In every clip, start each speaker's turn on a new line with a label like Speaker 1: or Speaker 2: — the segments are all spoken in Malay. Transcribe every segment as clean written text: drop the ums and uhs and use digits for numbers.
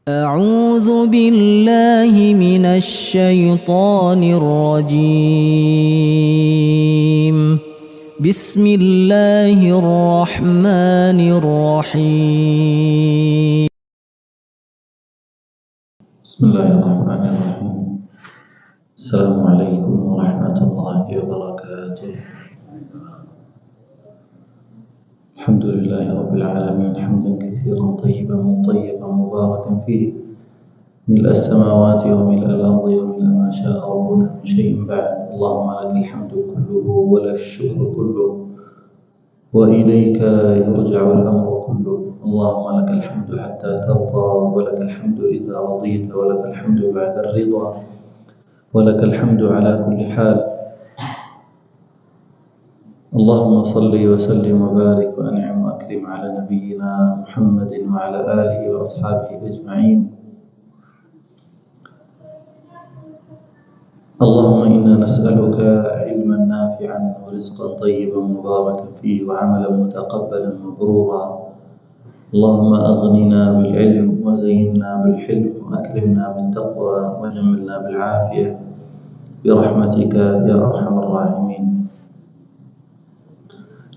Speaker 1: أعوذ بالله من الشيطان الرجيم. بسم الله الرحمن الرحيم.
Speaker 2: بسم الله الرحمن الرحيم. السلام عليكم ورحمة الله وبركاته. الحمد لله رب العالمين حمدا كثيرا طيبا مطيبا مباركا فيه ملء السماوات وملء الأرض وملء ما شاء ربنا من شيء بعد. اللهم لك الحمد كله ولك الشكر كله وإليك يرجع الأمر كله. اللهم لك الحمد حتى ترضى ولك الحمد إذا رضيت ولك الحمد بعد الرضا ولك الحمد على كل حال. اللهم صل وسلم وبارك وأنعم وأكرم على نبينا محمد وعلى آله وأصحابه أجمعين. اللهم إنا نسألك علما نافعا ورزقا طيبا مباركا فيه وعملا متقبلا مبرورا. اللهم أغننا بالعلم وزينا بالحلم وأكرمنا بالتقوى وجملنا بالعافية برحمتك يا أرحم الراحمين.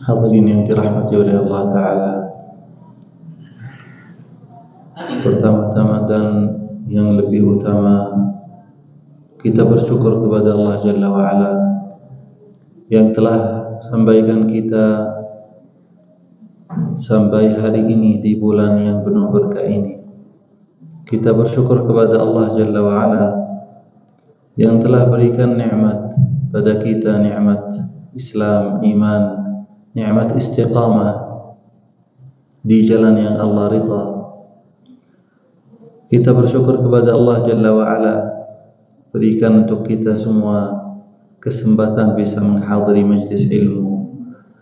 Speaker 2: Hadirin yang dirahmati oleh Allah Ta'ala, pertama-tama dan yang lebih utama, kita bersyukur kepada Allah Jalla wa'ala yang telah sampaikan kita sampai hari ini di bulan yang penuh berkah ini. Kita bersyukur kepada Allah Jalla wa'ala yang telah berikan nikmat pada kita, nikmat Islam, iman, nikmat istiqamah di jalan yang Allah ridha. Kita bersyukur kepada Allah Jalla wa'ala berikan untuk kita semua kesempatan bisa menghadiri majlis ilmu.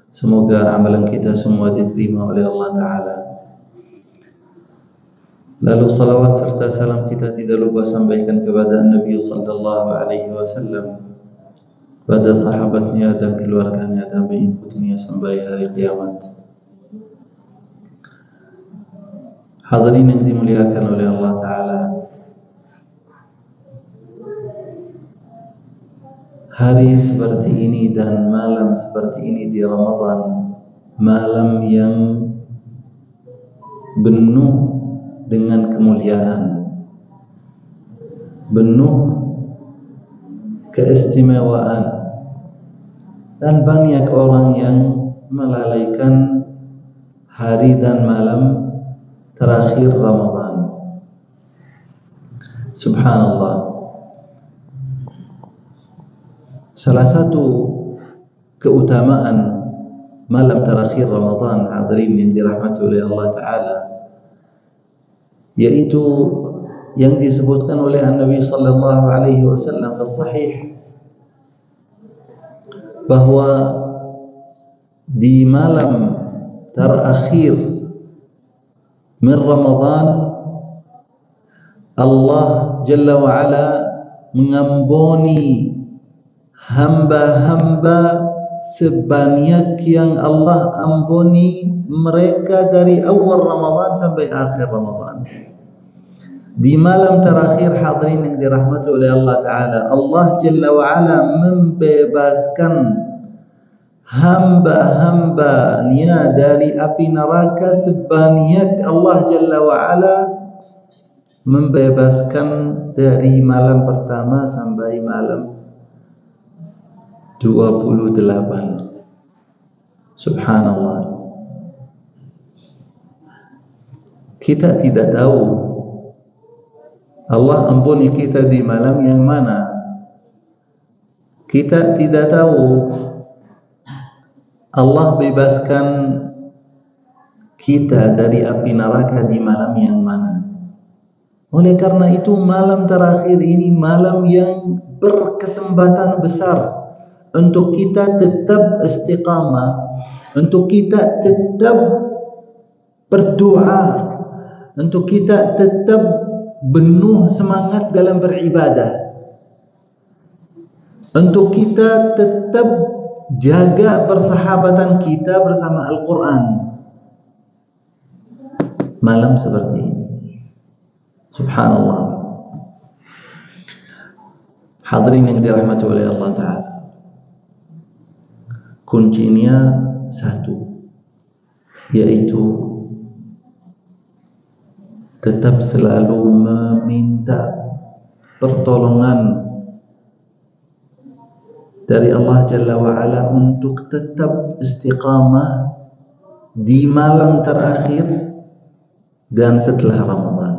Speaker 2: Semoga amalan kita semua diterima oleh Allah Ta'ala. Lalu salawat serta salam kita tidak lupa sampaikan kepada Nabi Sallallahu Alaihi Wasallam, pada sahabatnya dan keluarganya dan pengikutnya sampai hari kiamat. Hadirin yang dimuliakan oleh Allah Ta'ala, hari seperti ini dan malam seperti ini di Ramadan, malam yang penuh dengan kemuliaan, penuh keistimewaan, dan banyak orang yang melalaikan hari dan malam terakhir Ramadan. Subhanallah. Salah satu keutamaan malam terakhir Ramadan, hadirin yang dirahmati oleh Allah Ta'ala, yaitu yang disebutkan oleh Nabi Sallallahu Alaihi Wasallam fi Sahih, bahwa di malam terakhir min Ramadan Allah Jalla wa'ala mengampuni hamba-hamba sebanyak yang Allah ampuni mereka dari awal Ramadan sampai akhir Ramadan. Di malam terakhir, hadirin yang dirahmati oleh Allah Ta'ala, Allah Jalla wa'ala membebaskan hamba-hambanya dari api neraka sebanyak Allah Jalla wa'ala membebaskan dari malam pertama sampai malam 28. Subhanallah. Kita tidak tahu Allah ampuni kita di malam yang mana. Kita tidak tahu Allah bebaskan kita dari api neraka di malam yang mana. Oleh karena itu, malam terakhir ini malam yang berkesempatan besar untuk kita tetap istiqamah, untuk kita tetap berdoa, untuk kita tetap penuh semangat dalam beribadah, untuk kita tetap jaga persahabatan kita bersama Al-Quran. Malam seperti ini, Subhanallah. Hadirin yang dirahmati oleh Allah Ta'ala, kuncinya satu, yaitu tetap selalu meminta pertolongan dari Allah Jalla wa'ala untuk tetap istiqamah di malam terakhir dan setelah Ramadan.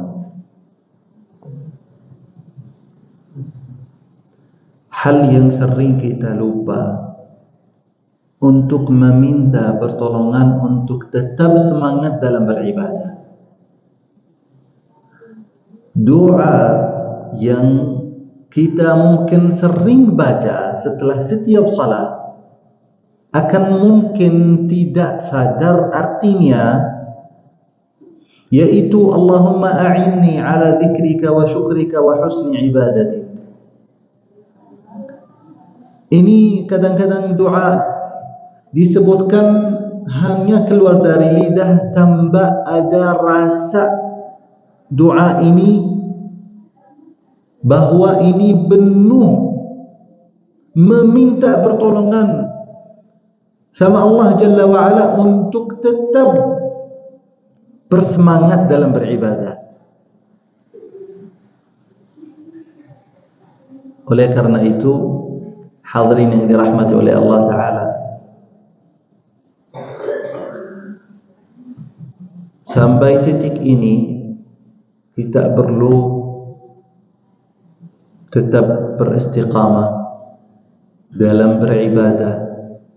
Speaker 2: Hal yang sering kita lupa untuk meminta pertolongan untuk tetap semangat dalam beribadah. Doa yang kita mungkin sering baca setelah setiap salat akan mungkin tidak sadar artinya, yaitu Allahumma a'inni ala dzikrika wa syukrika wa husni ibadatik. Ini kadang-kadang doa disebutkan hanya keluar dari lidah tanpa ada rasa doa ini bahwa ini penuh meminta pertolongan sama Allah Jalla wa'ala untuk tetap bersemangat dalam beribadah. Oleh karena itu, hadirin yang dirahmati oleh Allah Ta'ala, sampai titik ini kita perlu tetap beristiqamah dalam beribadah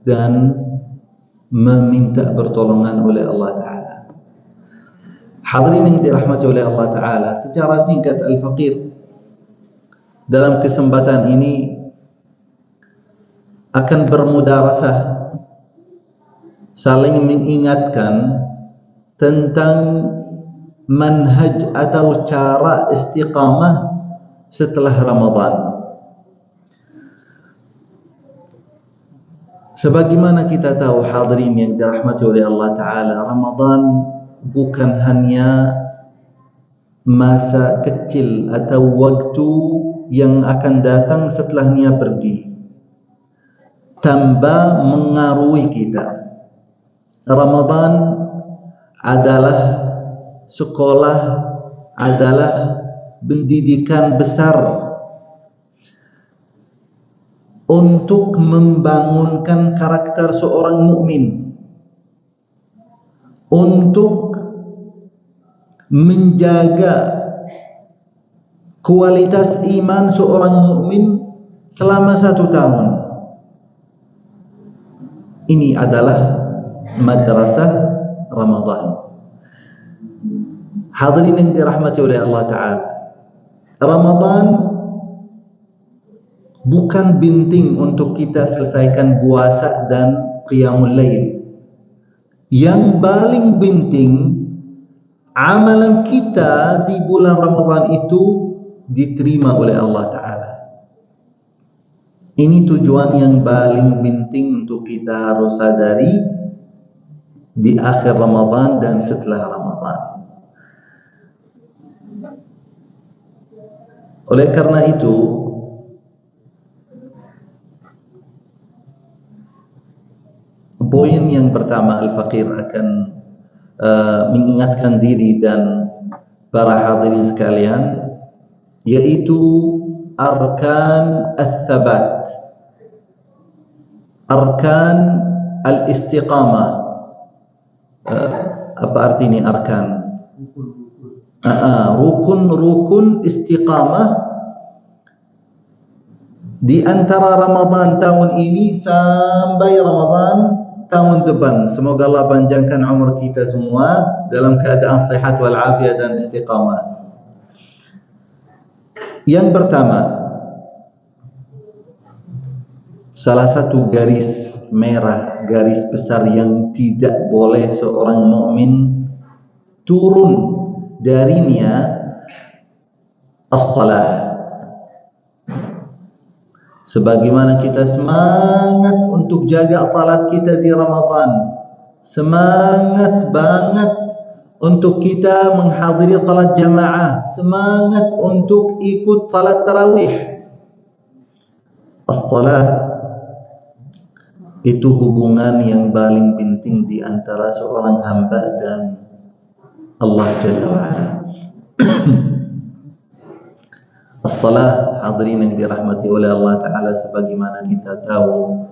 Speaker 2: dan meminta pertolongan oleh Allah Ta'ala. Hadirin yang dirahmati oleh Allah Ta'ala, secara singkat Al-Faqir dalam kesempatan ini akan bermudarasah, saling mengingatkan tentang manhaj atau cara istiqamah setelah Ramadan. Sebagaimana kita tahu hadirin yang dirahmati oleh Allah Ta'ala, Ramadan bukan hanya masa kecil atau waktu yang akan datang setelahnya pergi tanpa mengaruhi kita. Ramadan adalah sekolah, adalah pendidikan besar untuk membangunkan karakter seorang mukmin, untuk menjaga kualitas iman seorang mukmin selama 1 tahun. Ini adalah madrasah Ramadan. Hadirin yang dirahmati oleh Allah Ta'ala, Ramadan bukan binting untuk kita selesaikan puasa dan qiyamul lail. Yang paling binting, amalan kita di bulan Ramadan itu diterima oleh Allah Ta'ala. Ini tujuan yang paling penting untuk kita harus sadari di akhir Ramadan dan setelah Ramadan. Oleh karena itu, poin yang pertama Al-Faqir akan mengingatkan diri dan para hadirin sekalian, yaitu arkan al-thabat, arkan al-istiqamah. Apa arti ini arkan? Rukun-rukun istiqamah di antara Ramadan tahun ini sampai Ramadan tahun depan. Semoga Allah panjangkan umur kita semua dalam keadaan sehat wal afiat dan istiqamah. Yang pertama, salah satu garis merah, garis besar yang tidak boleh seorang mukmin turun darinya, as-salah. Sebagaimana kita semangat untuk jaga salat kita di Ramadan, semangat banget untuk kita menghadiri salat jamaah, semangat untuk ikut salat tarawih. As-salat itu hubungan yang paling penting di antara seorang hamba dan Allah Jalla wa'ala. As-salah, hadirin yang dirahmati oleh Allah Ta'ala, sebagaimana kita tahu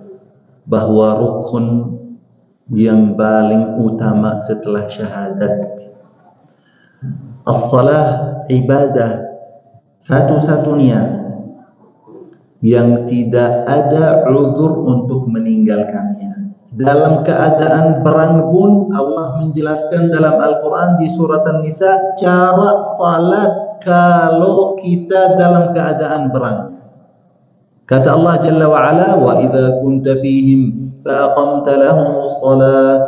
Speaker 2: bahwa rukun yang paling utama setelah syahadat. As-salah ibadah satu-satunya yang tidak ada uzur untuk meninggalkannya. Dalam keadaan perang pun Allah menjelaskan dalam Al-Quran di surat An-Nisa cara salat kalau kita dalam keadaan perang. Kata Allah Jalla wa'ala, wa idha kunta fihim fa'aqamta lahumus salat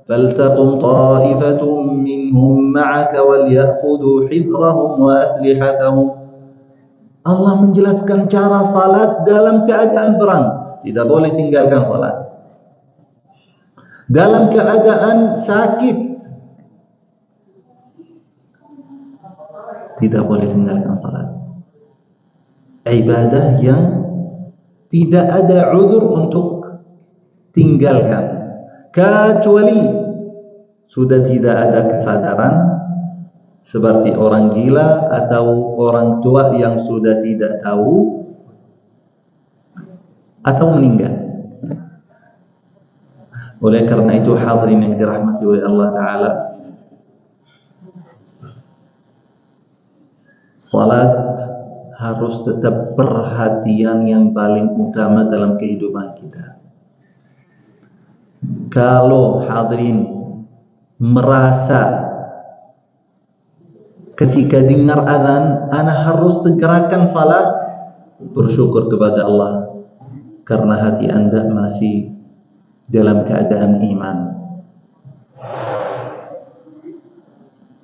Speaker 2: faltaqum ta'ifatum minhum ma'aka walyakhudhu hidrahum wa aslihatahum. Allah menjelaskan cara salat dalam keadaan perang. Tidak boleh tinggalkan salat. Dalam keadaan sakit, tidak boleh tinggalkan salat. Ibadah yang tidak ada uzur untuk tinggalkan, kecuali sudah tidak ada kesadaran, seperti orang gila atau orang tua yang sudah tidak tahu atau meninggal. Oleh karena itu, hadirin yang dirahmati oleh Allah Ta'ala, salat harus tetap perhatian yang paling utama dalam kehidupan kita. Kalau hadirin merasa ketika dengar azan, ana harus segerakan salat, bersyukur kepada Allah karena hati anda masih dalam keadaan iman.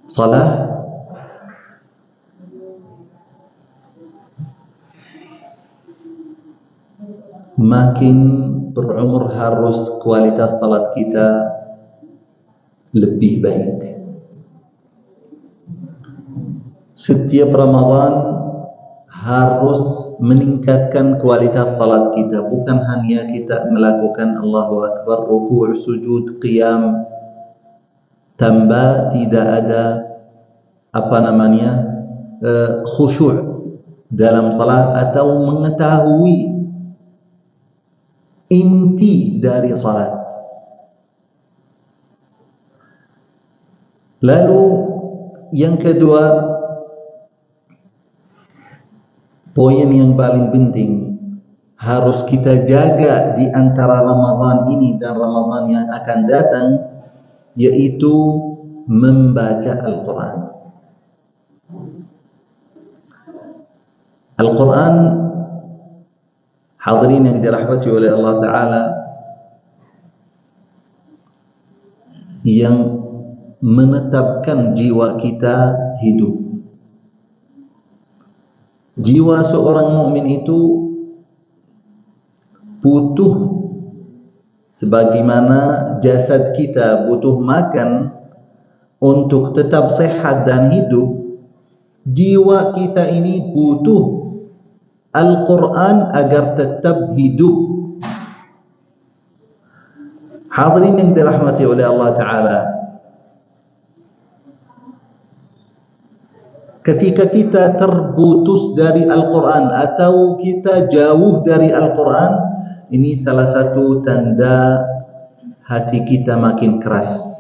Speaker 2: Salat makin berumur harus kualitas salat kita lebih baik. Setiap Ramadan harus meningkatkan kualitas salat kita, bukan hanya kita melakukan Allahu Akbar, ruku', sujud, qiyam, tambah tidak ada khusyuk dalam salat atau mengetahui inti dari salat. Lalu yang kedua, poin yang paling penting harus kita jaga di antara Ramadan ini dan Ramadan yang akan datang, yaitu membaca Al-Quran. Al-Quran, hadirin yang dirahmati oleh Allah Ta'ala, yang menetapkan jiwa kita hidup. Jiwa seorang mukmin itu butuh, sebagaimana jasad kita butuh makan untuk tetap sehat dan hidup, jiwa kita ini butuh Al-Quran agar tetap hidup. Hadirin yang dirahmati oleh Allah Ta'ala, ketika kita terputus dari Al-Quran atau kita jauh dari Al-Quran, ini salah satu tanda hati kita makin keras,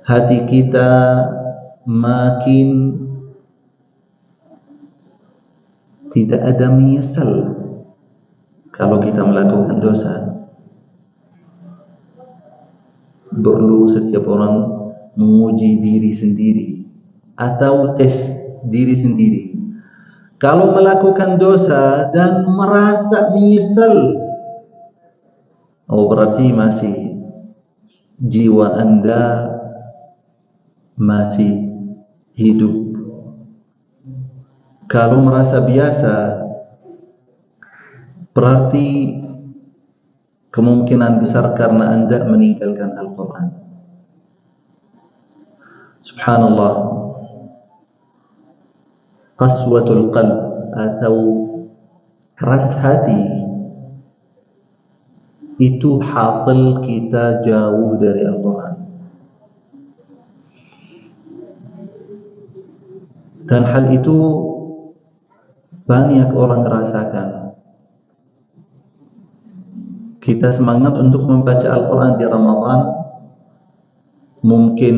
Speaker 2: hati kita makin tidak ada menyesal kalau kita melakukan dosa. Perlu setiap orang menguji diri sendiri atau tes diri sendiri. Kalau melakukan dosa dan merasa menyesal, berarti masih jiwa anda masih hidup. Kalau merasa biasa, berarti kemungkinan besar karena anda meninggalkan Al-Quran. Subhanallah, qaswatul qalb atau keras hati itu hasil kita jauh dari Al-Quran. Dan hal itu banyak orang rasakan. Kita semangat untuk membaca Al-Quran di Ramadan, mungkin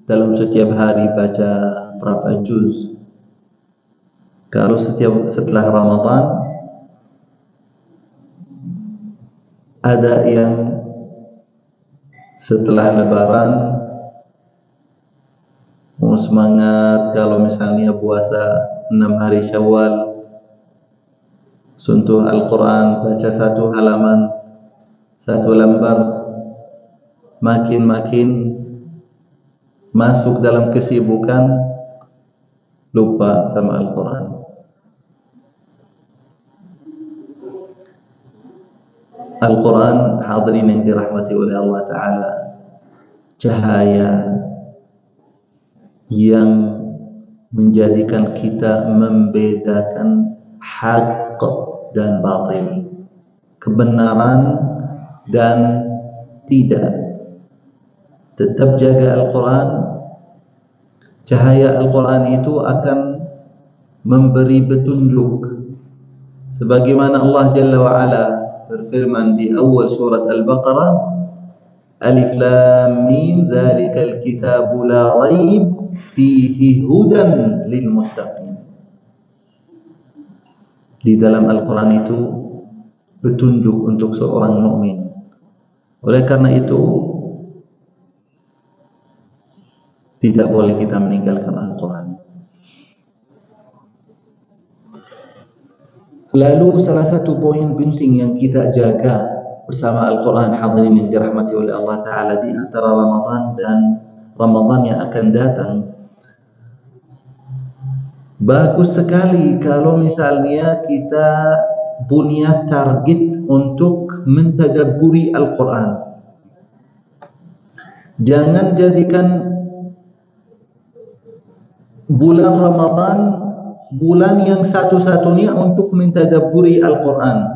Speaker 2: dalam setiap hari baca berapa juz. Kalau setelah Ramadan ada yang setelah Lebaran mau semangat, kalau misalnya puasa 6 hari Syawal, sentuh Al-Quran, baca 1 halaman, 1 lembar, makin masuk dalam kesibukan, lupa sama Al-Quran. Al-Quran, hadirin yang dirahmati oleh Allah Ta'ala, cahaya yang menjadikan kita membedakan hak dan batil, kebenaran dan tidak. Tetap jaga Al-Quran. Cahaya Al-Quran itu akan memberi petunjuk, sebagaimana Allah Jalla wa'ala berfirman di awal surat Al-Baqarah, Alif Lam Mim, Dzalikal Kitabu la Raib fihi hudan lil muttaqin. Di dalam Al-Quran itu petunjuk untuk seorang mukmin. Oleh karena itu tidak boleh kita meninggalkan Al-Quran. Lalu salah satu poin penting yang kita jaga bersama Al-Quran, hadirin yang dirahmati oleh Allah Ta'ala, di antara Ramadan dan Ramadan yang akan datang, bagus sekali kalau misalnya kita punya target untuk mentadabburi Al-Quran. Jangan jadikan bulan Ramadan bulan yang satu-satunya untuk mentadabburi Al-Quran.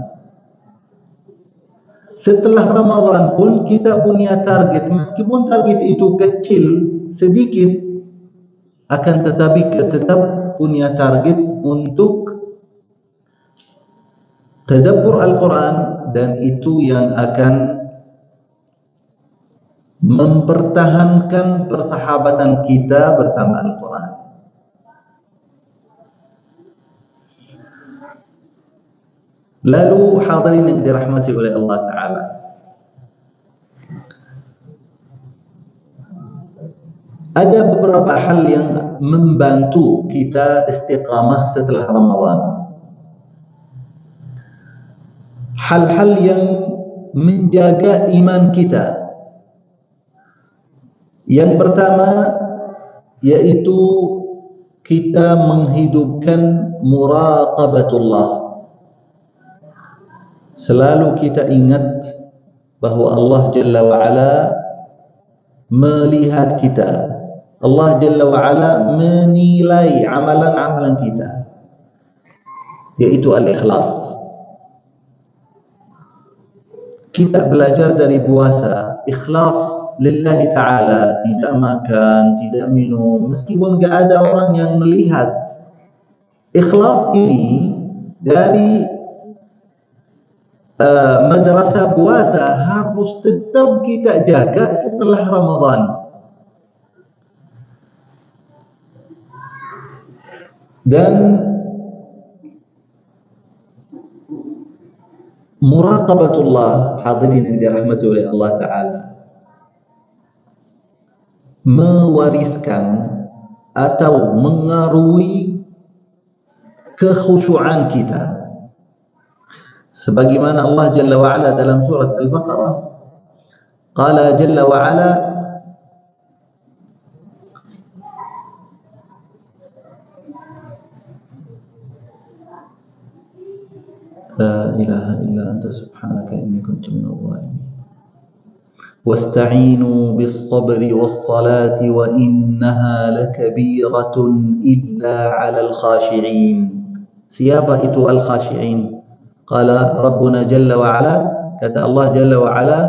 Speaker 2: Setelah Ramadan pun kita punya target, meskipun target itu kecil, sedikit, akan tetapi kita tetap punya target untuk tadabbur Al-Quran, dan itu yang akan mempertahankan persahabatan kita bersama Al-Quran. Lalu hadirin yang dirahmati oleh Allah Ta'ala, ada beberapa hal yang membantu kita istiqamah setelah Ramadan. Hal-hal yang menjaga iman kita. Yang pertama yaitu kita menghidupkan muraqabatullah. Selalu kita ingat bahwa Allah Jalla wa'ala melihat kita. Allah Jalla wa'ala menilai amalan-amalan kita, yaitu al-ikhlas. Kita belajar dari puasa, ikhlas lillahi ta'ala, tidak makan, tidak minum, meskipun gak ada orang yang melihat. Ikhlas ini dari madrasah puasa harus tetap kita jaga setelah Ramadan. Dan muraqabatullah, hadirin yang dirahmati oleh Allah Ta'ala, mewariskan atau mengaruhi kekhusyuan kita. Sebagaimana Allah Jalla wa'ala dalam surat Al-Baqarah, Qala Jalla wa'ala, La ilaha illa anta subhanaka inni kuntu minadh dhalimin. واستعينوا بالصبر والصلاة وإنها لكبيرة إلا على الخاشعين. Siapa itu al-khashi'in? Qala Rabbuna Jalla wa Ala, kata Allah Jalla wa Ala,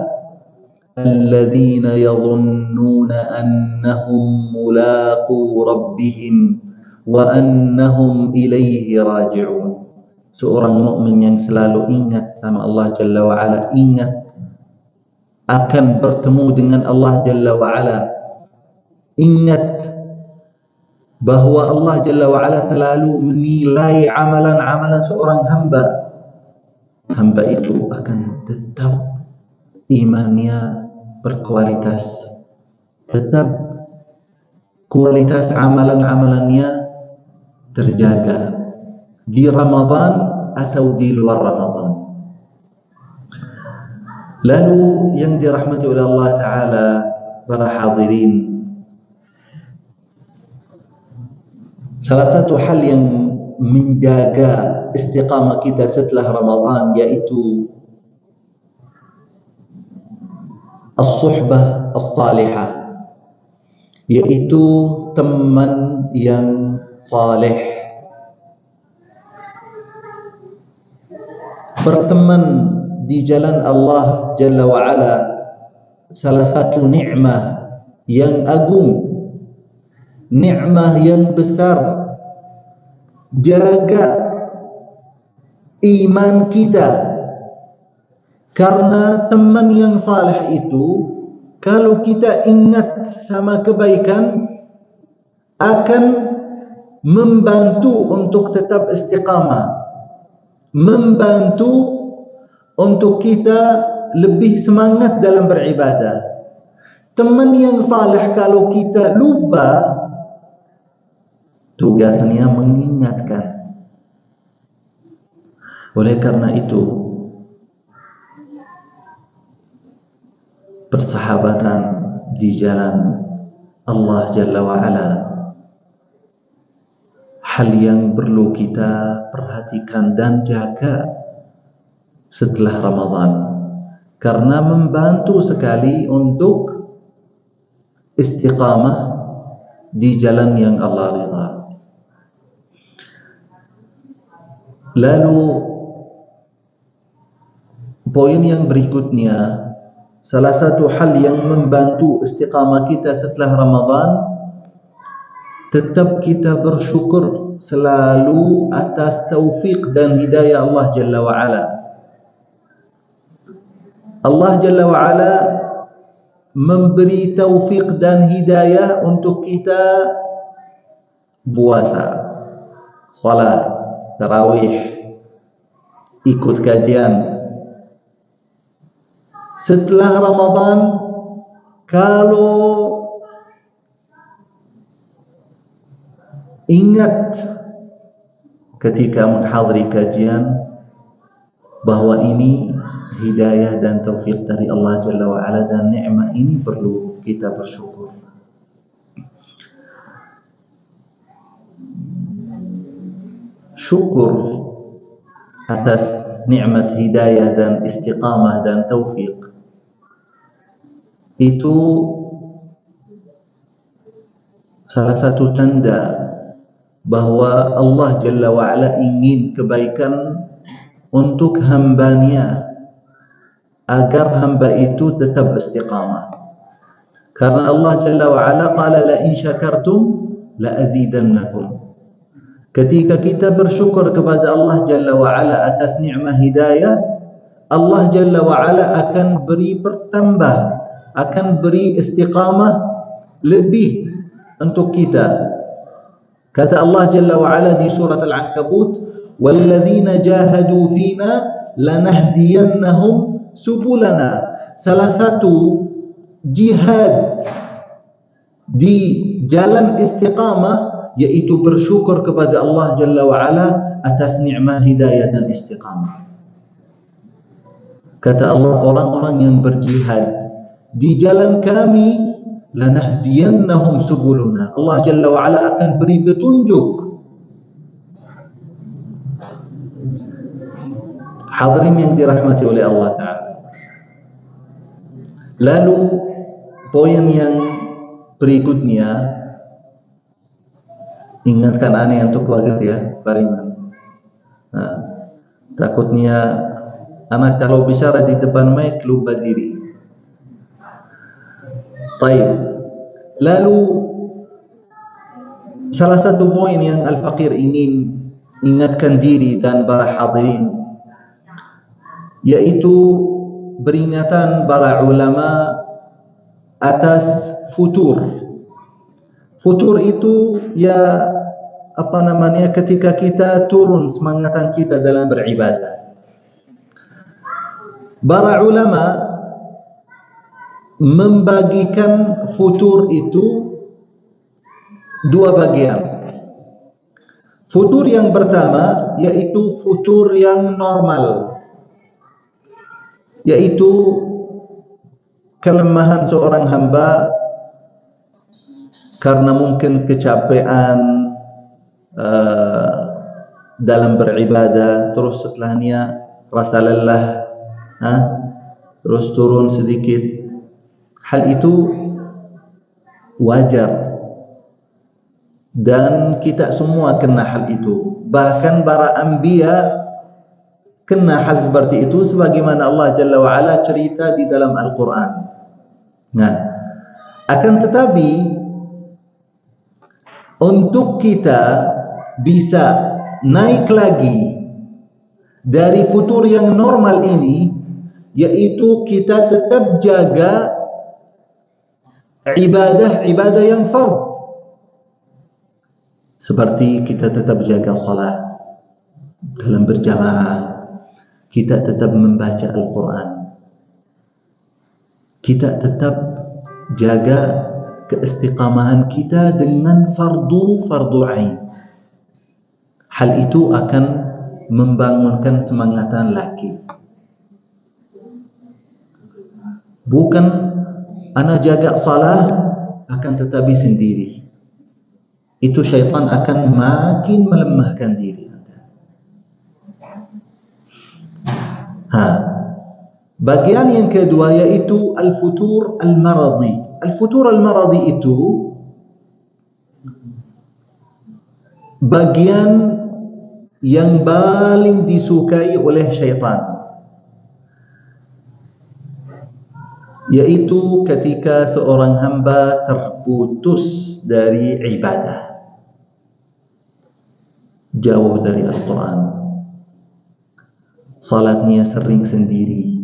Speaker 2: alladzina yadhunnuna annahum mulaqu rabbihim wa annahum ilaihi raji'un. Seorang mukmin yang selalu ingat sama Allah Jalla wa Ala, ingat akan bertemu dengan Allah Jalla wa Ala, ingat bahawa Allah Jalla wa Ala selalu menilai amalan-amalan seorang hamba. Hamba itu akan tetap imannya berkualitas, tetap kualitas amalan-amalannya terjaga di Ramadan atau di luar Ramadan. Lalu yang dirahmati oleh Allah Ta'ala, para hadirin, salah satu hal yang menjaga istiqamah kita setelah Ramadan yaitu as-suhbah as-salihah, yaitu teman yang saleh. Berteman di jalan Allah Jalla wa Ala salah satu nikmah yang agung, nikmah yang besar. Jaga iman kita, karena teman yang saleh itu kalau kita ingat sama kebaikan akan membantu untuk tetap istiqamah, membantu untuk kita lebih semangat dalam beribadah. Teman yang saleh kalau kita lupa, tugasnya mengingatkan. Oleh karena itu, persahabatan di jalan Allah Jalla wa Ala hal yang perlu kita perhatikan dan jaga setelah Ramadan, karena membantu sekali untuk istiqamah di jalan yang Allah ridha. Lalu poin yang berikutnya, salah satu hal yang membantu istiqamah kita setelah Ramadan, tetap kita bersyukur selalu atas taufik dan hidayah Allah Jalla wa Ala. Allah Jalla wa Ala memberi taufik dan hidayah untuk kita puasa, salat tarawih, ikut kajian. Setelah Ramadan, kalau ingat ketika menghadiri kajian bahawa ini hidayah dan taufik dari Allah Jalla wa Ala, dan nikmat ini perlu kita bersyukur. Syukur atas nikmat hidayah dan istiqamah dan taufik itu salah satu tanda bahawa Allah Jalla wa Ala ingin kebaikan untuk hambanya, agar hamba itu tetap istiqamah. Karena Allah Jalla wa Ala qala la in syakartum la azidannakum. Ketika kita bersyukur kepada Allah Jalla wa Ala atas nikmat hidayah, Allah Jalla wa Ala akan beri bertambah, akan beri istiqamah lebih untuk kita. Kata Allah Jalla wa Ala di surat Al-Ankabut, walladzina jahadu fina lanahdiyannahum subulana. Salah satu jihad di jalan istiqamah yaitu bersyukur kepada Allah Jalla wa Ala atas nikmat hidayah dan istiqamah. Kata Allah, orang-orang yang berjihad di jalan kami, lanahdiyannahum subuluna, Allah Jalla wa Ala akan beri petunjuk. Hadirin yang dirahmati oleh Allah Ta'ala, Lalu poin yang berikutnya, ingatkan aneh untuk kaget ya, Pariman. Takutnya anak kalau bicara di depan mic lupa diri. Baik. Lalu salah satu poin yang Al-Faqir ingin ingatkan diri dan para hadirin, yaitu peringatan para ulama atas futur. Futur itu ya ketika kita turun semangatan kita dalam beribadah. Para ulama membagikan futur itu dua bagian. Futur yang pertama yaitu futur yang normal, yaitu kelemahan seorang hamba karena mungkin kecapean dalam beribadah, terus setelahnya rasa lelah, terus turun sedikit. Hal itu wajar dan kita semua kena hal itu. Bahkan para anbiya kena hal seperti itu, sebagaimana Allah Jalla wa'ala cerita di dalam Al-Quran. Akan tetapi untuk kita bisa naik lagi dari futur yang normal ini, yaitu kita tetap jaga ibadah yang fard, seperti kita tetap jaga salat dalam berjamaah, kita tetap membaca Al-Quran, kita tetap jaga keistiqamahan kita dengan fardu ain. Hal itu akan membangunkan semangatan laki. Bukan ana jaga salah akan tetapi sendiri. Itu syaitan akan makin melemahkan diri anda. Bagian yang kedua yaitu al-futur al-maradi. Al-futur al-maradi itu bagian yang paling disukai oleh syaitan, yaitu ketika seorang hamba terputus dari ibadah, jauh dari Al-Quran, salatnya sering sendiri,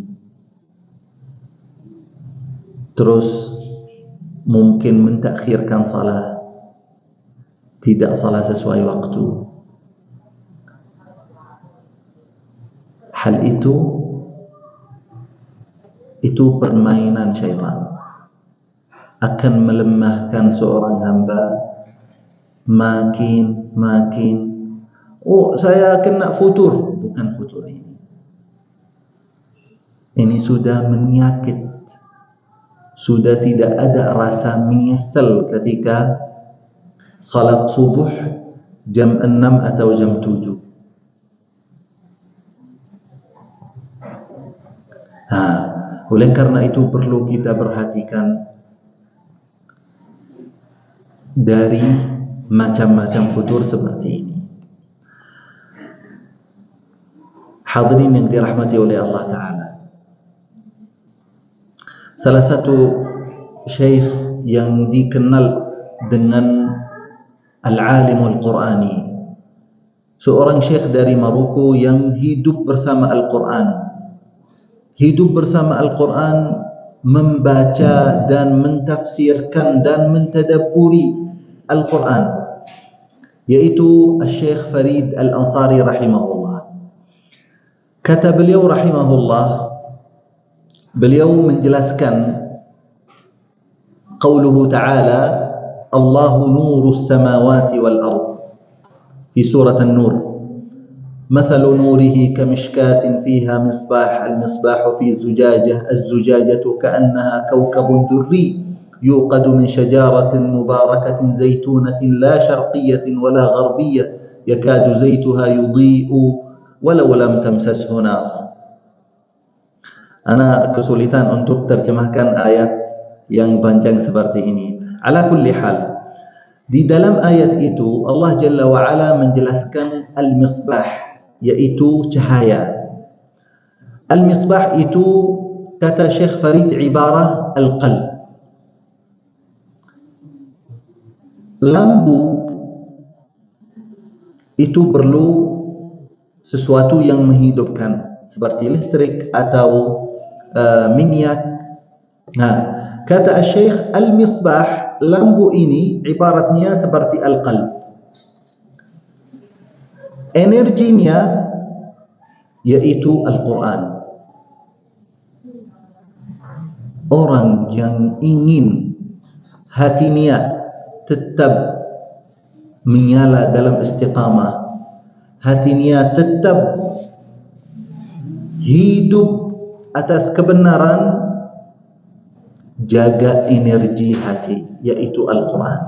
Speaker 2: terus mungkin mentakhirkan salat, tidak salat sesuai waktu. Hal itu permainan syaitan, akan melemahkan seorang hamba makin. Oh, saya kena futur. Bukan futur ini. Ini sudah menyakit. Sudah tidak ada rasa menyesal ketika salat subuh jam 6 atau jam 7. Oleh karena itu perlu kita perhatikan dari macam-macam futur seperti ini. Hadirin yang dirahmati oleh Allah Ta'ala, salah satu syekh yang dikenal dengan Al-Alim Al-Qurani, seorang syekh dari Maroko yang hidup bersama Al-Quran, hidup bersama Al-Quran, membaca dan mentafsirkan dan mentadabburi Al-Quran, yaitu Syekh Farid Al-Ansari rahimahullah. Kata beliau rahimahullah, beliau menjelaskan qauluhu ta'ala, Allahu nurus samawati wal ard, di surat An-Nur. مثل نوره كمشكاة فيها مصباح، المصباح في زجاجة، الزجاجة كأنها كوكب دري يوقد من شجرة مباركة زيتونة لا شرقية ولا غربية يكاد زيتها يضيء ولو لم تمسسه نار. Ana kesulitan untuk terjemahkan ayat yang panjang seperti ini. Ala kulli hal, di dalam ayat itu Allah Jalla wa Ala menjelaskan al-misbah, yaitu cahaya. Al-misbah itu kata Syekh Farid ibarah al-qalb. Lampu itu perlu sesuatu yang menghidupkan, seperti listrik atau minyak. Nah, kata Syekh, al-misbah, lampu ini ibaratnya seperti al-qalb. Energinya yaitu Al-Quran. Orang yang ingin hatinya tetap menyala dalam istiqamah, hatinya tetap hidup atas kebenaran, jaga energi hati, yaitu Al-Quran.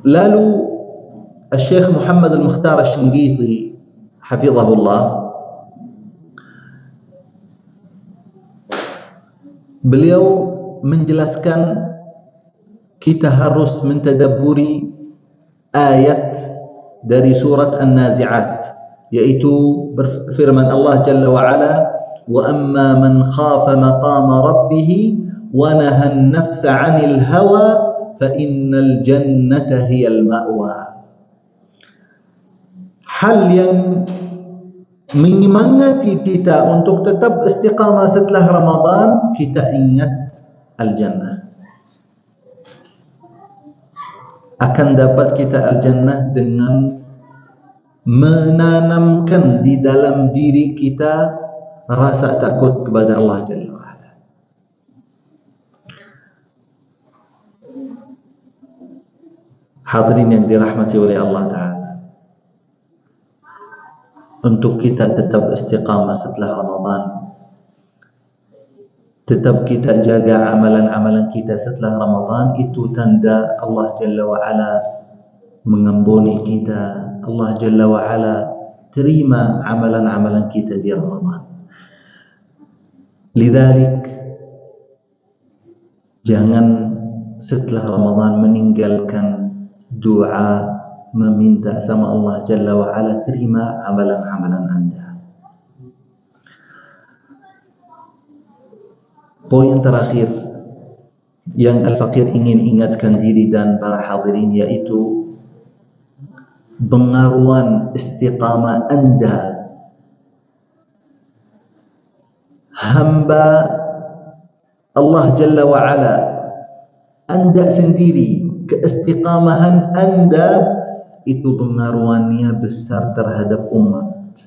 Speaker 2: Lalu Syekh Muhammad Al-Mukhtar Al-Shinqiti hafizahullah, beliau menjelaskan kita harus mentadabburi ayat dari surat An-Nazi'at, yaitu firman Allah Jalla wa Ala, wa amma man khafa maqama rabbih wa naha an-nafsa 'anil hawa fa innal jannata hiyal ma'wa. Hal yang menyemangati kita untuk tetap istiqamah setelah Ramadan, kita ingat al-jannah. Akan dapat kita al-jannah dengan menanamkan di dalam diri kita rasa takut kepada Allah Jalla wa Ala. Hadirin yang dirahmati oleh Allah Ta'ala, untuk kita tetap istiqamah setelah Ramadan, tetap kita jaga amalan-amalan kita setelah Ramadan, itu tanda Allah Jalla wa Ala mengampuni kita. Allah Jalla wa Ala terima amalan-amalan kita di Ramadan. Lidzalik, jangan setelah Ramadan meninggalkan doa meminta sama Allah Jalla wa Ala terima amalan-amalan anda. Poin terakhir yang Al-Faqir ingin ingatkan diri dan para hadirin, yaitu pengaruhan istiqamah anda, hamba Allah Jalla wa Ala, anda sendiri, keistiqamahan anda itu pengaruhannya besar terhadap umat.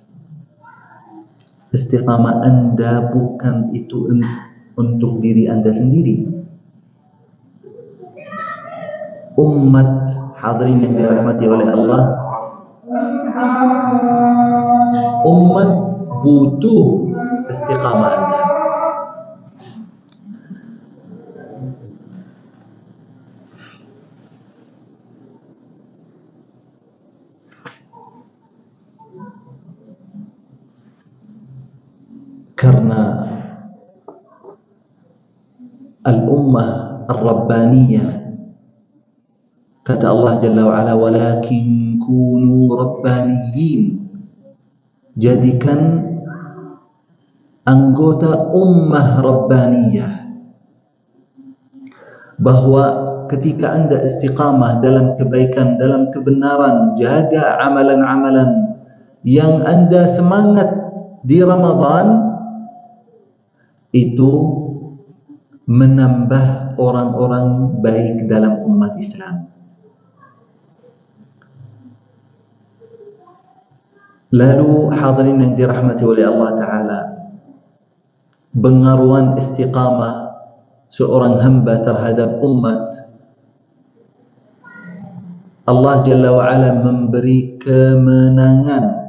Speaker 2: Istiqamah anda bukan itu untuk diri anda sendiri. Umat, hadirin yang dirahmati oleh Allah, umat butuh istiqamah anda. Karena al-ummah ar-rabbaniyah, kata Allah Jalla wa Ala, walakin kunu rabbaniyin, jadikan anggota ummah rabbaniyah, bahwa ketika anda istiqamah dalam kebaikan, dalam kebenaran, jaga amalan-amalan yang anda semangat di Ramadan, itu menambah orang-orang baik dalam umat Islam. Lalu hadirin yang dirahmati oleh Allah Ta'ala, pengaruhan istiqamah seorang hamba terhadap umat, Allah Jalla wa Ala memberi kemenangan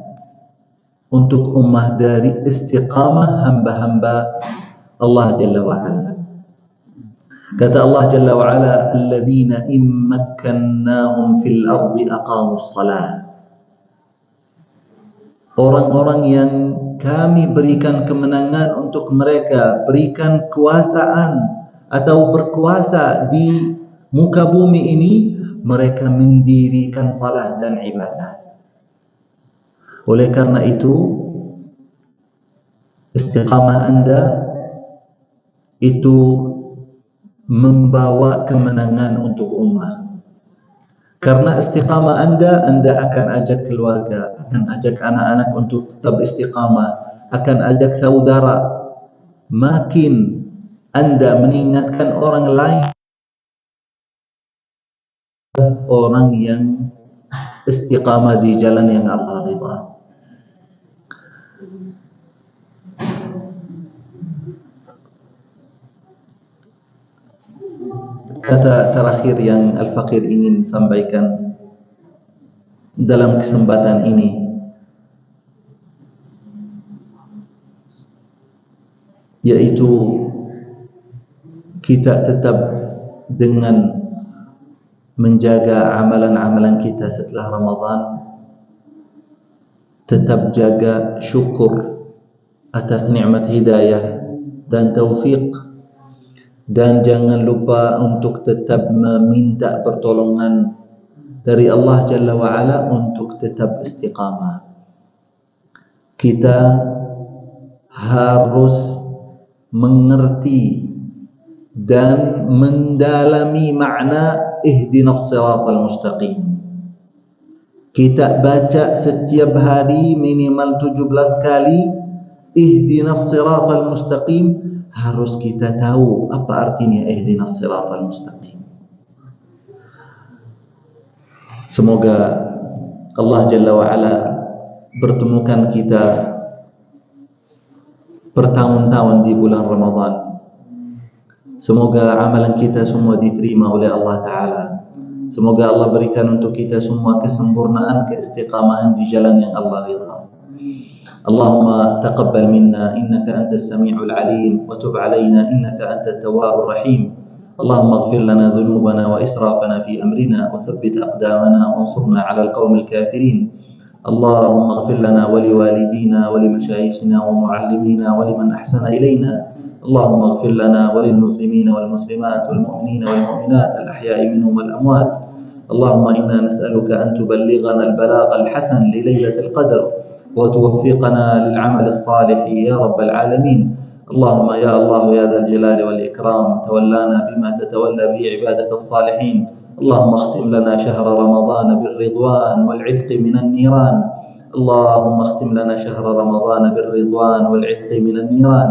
Speaker 2: untuk ummah dari istiqamah hamba-hamba Allah Jalla wa Ala. Kata Allah Jalla wa Ala, alladzina immakkannahum fil ardi aqamus salah. orang-orang yang kami berikan kemenangan untuk mereka, berikan kekuasaan atau berkuasa di muka bumi ini, mereka mendirikan salat dan ibadah. Oleh karena itu, istiqamah anda itu membawa kemenangan untuk ummah. Karena istiqamah anda akan ajak keluarga, akan ajak anak-anak untuk tetap istiqamah, akan ajak saudara. Makin anda mengingatkan orang lain, orang yang istiqamah di jalan yang Allah ridha. Kata terakhir yang Al-Faqir ingin sampaikan dalam kesempatan ini, yaitu kita tetap dengan menjaga amalan-amalan kita setelah Ramadan, tetap jaga syukur atas nikmat hidayah dan taufik, dan jangan lupa untuk tetap meminta pertolongan dari Allah Jalla wa'ala untuk tetap istiqamah. Kita harus mengerti dan mendalami makna ihdinas siratal mustaqim. Kita baca setiap hari minimal 17 kali ihdinas siratal mustaqim. Harus kita tahu apa artinya ihdinas siratal mustaqim. Semoga Allah Jalla wa'ala bertemukan kita bertahun-tahun di bulan Ramadan. Semoga amalan kita semua diterima oleh Allah Ta'ala. Semoga Allah berikan untuk kita semua kesempurnaan, keistiqamahan di jalan yang Allah ridha. Allahumma taqabbal minna innaka antas sami'ul alim wa tub alaina innaka antat tawwabur rahim. Allahumma ighfir lana dhunubana wa israfana fi amrina wa thabbit aqdamana wansurna 'alal qaumil kafirin. Allahumma ighfir lana wa liwalidina wa limashayikhina wa muallimina wa liman ahsana ilayna. Allahumma ighfir lana wa lil muslimina wal muslimat wal mu'minina wal mu'minat al ahya'i minhum wal amwat. Allahumma inna nas'aluka an tuballighana al balagha al hasan li lailatul qadr وتوفقنا للعمل الصالح يا رب العالمين. اللهم يا الله يا ذا الجلال والإكرام تولانا بما تتولى به عبادك الصالحين. اللهم اختم لنا شهر رمضان بالرضوان والعتق من النيران. اللهم اختم لنا شهر رمضان بالرضوان والعتق من النيران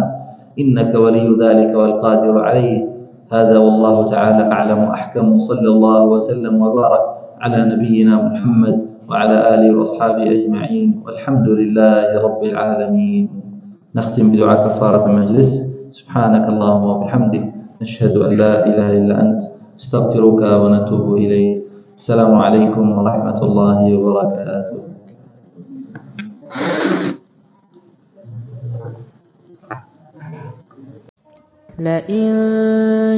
Speaker 2: إنك ولي ذلك والقادر عليه. هذا والله تعالى أعلم وأحكم. صلى الله وسلم وبارك على نبينا محمد وعلى آله وأصحابه أجمعين والحمد لله رب العالمين. نختم بدعاء كفارة المجلس. سبحانك اللهم وبحمدك نشهد أن لا إله إلا أنت استغفرك ونتوب إليك. السلام عليكم ورحمة الله وبركاته.
Speaker 3: لئن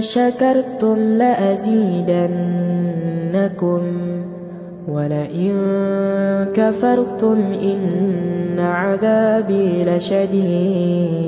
Speaker 3: شكرتم لأزيدنكم ولئن كفرتم إن عذابي لشديد